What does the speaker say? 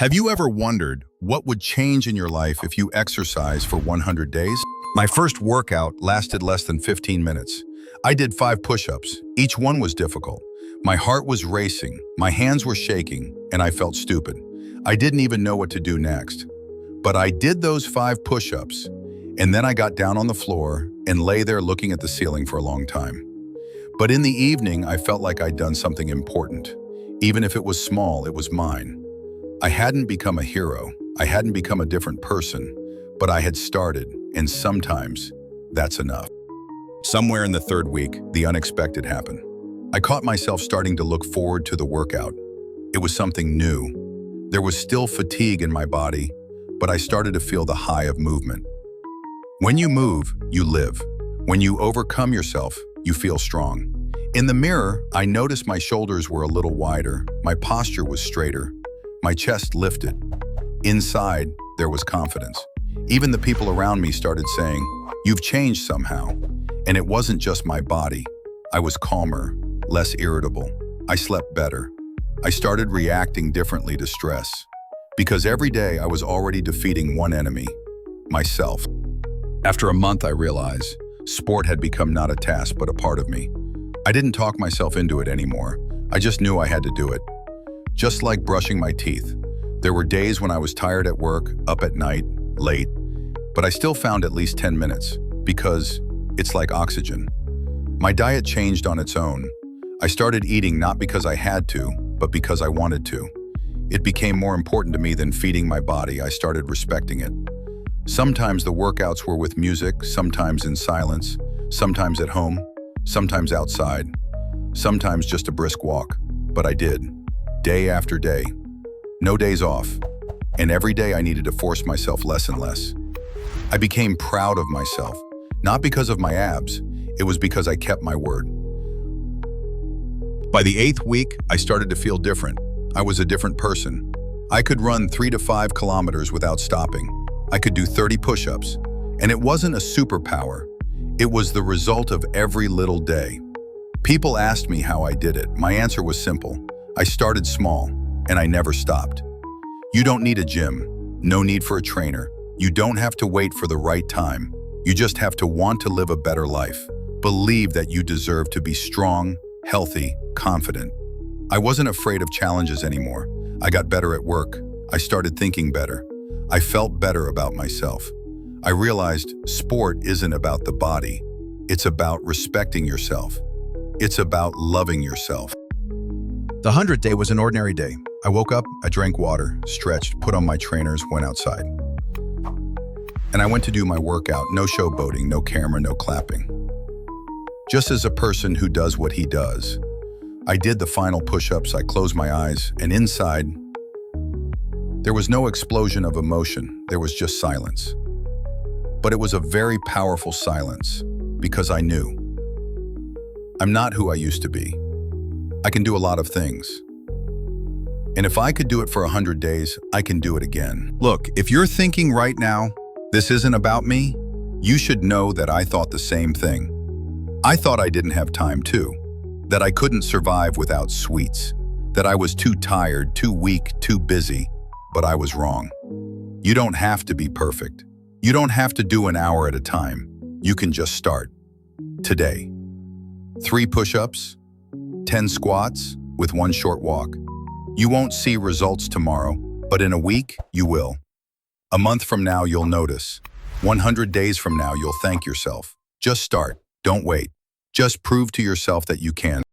Have you ever wondered what would change in your life if you exercise for 100 days? My first workout lasted less than 15 minutes. I did 5 push-ups. Each one was difficult. My heart was racing, my hands were shaking, and I felt stupid. I didn't even know what to do next. But I did those 5 push-ups, and then I got down on the floor and lay there looking at the ceiling for a long time. But in the evening, I felt like I'd done something important. Even if it was small, it was mine. I hadn't become a hero, I hadn't become a different person, but I had started, and sometimes that's enough. Somewhere in the 3rd week, the unexpected happened. I caught myself starting to look forward to the workout. It was something new. There was still fatigue in my body, but I started to feel the high of movement. When you move, you live. When you overcome yourself, you feel strong. In the mirror, I noticed my shoulders were a little wider, my posture was straighter, my chest lifted. Inside, there was confidence. Even the people around me started saying, "You've changed somehow." And it wasn't just my body. I was calmer, less irritable. I slept better. I started reacting differently to stress. Because every day I was already defeating one enemy, myself. After a month, I realized sport had become not a task, but a part of me. I didn't talk myself into it anymore. I just knew I had to do it. Just like brushing my teeth. There were days when I was tired at work, up at night, late, but I still found at least 10 minutes because it's like oxygen. My diet changed on its own. I started eating not because I had to, but because I wanted to. It became more important to me than feeding my body. I started respecting it. Sometimes the workouts were with music, sometimes in silence, sometimes at home, sometimes outside, sometimes just a brisk walk. But I did. Day after day, no days off, and every day I needed to force myself less and less. I became proud of myself, not because of my abs, it was because I kept my word. By the 8th week, I started to feel different. I was a different person. I could run 3 to 5 kilometers without stopping. I could do 30 push-ups, and it wasn't a superpower. It was the result of every little day. People asked me how I did it. My answer was simple. I started small, and I never stopped. You don't need a gym, no need for a trainer. You don't have to wait for the right time. You just have to want to live a better life. Believe that you deserve to be strong, healthy, confident. I wasn't afraid of challenges anymore. I got better at work. I started thinking better. I felt better about myself. I realized sport isn't about the body. It's about respecting yourself. It's about loving yourself. The 100th day was an ordinary day. I woke up, I drank water, stretched, put on my trainers, went outside. And I went to do my workout, no showboating, no camera, no clapping. Just as a person who does what he does. I did the final push-ups, I closed my eyes, and inside, there was no explosion of emotion, there was just silence. But it was a very powerful silence, because I knew. I'm not who I used to be. I can do a lot of things. And if I could do it for 100 days, I can do it again. Look, if you're thinking right now, this isn't about me, you should know that I thought the same thing. I thought I didn't have time too, that I couldn't survive without sweets, that I was too tired, too weak, too busy, but I was wrong. You don't have to be perfect. You don't have to do an hour at a time. You can just start. Today. 3 push-ups, 10 squats with 1 short walk. You won't see results tomorrow, but in a week, you will. A month from now, you'll notice. 100 days from now, you'll thank yourself. Just start. Don't wait. Just prove to yourself that you can.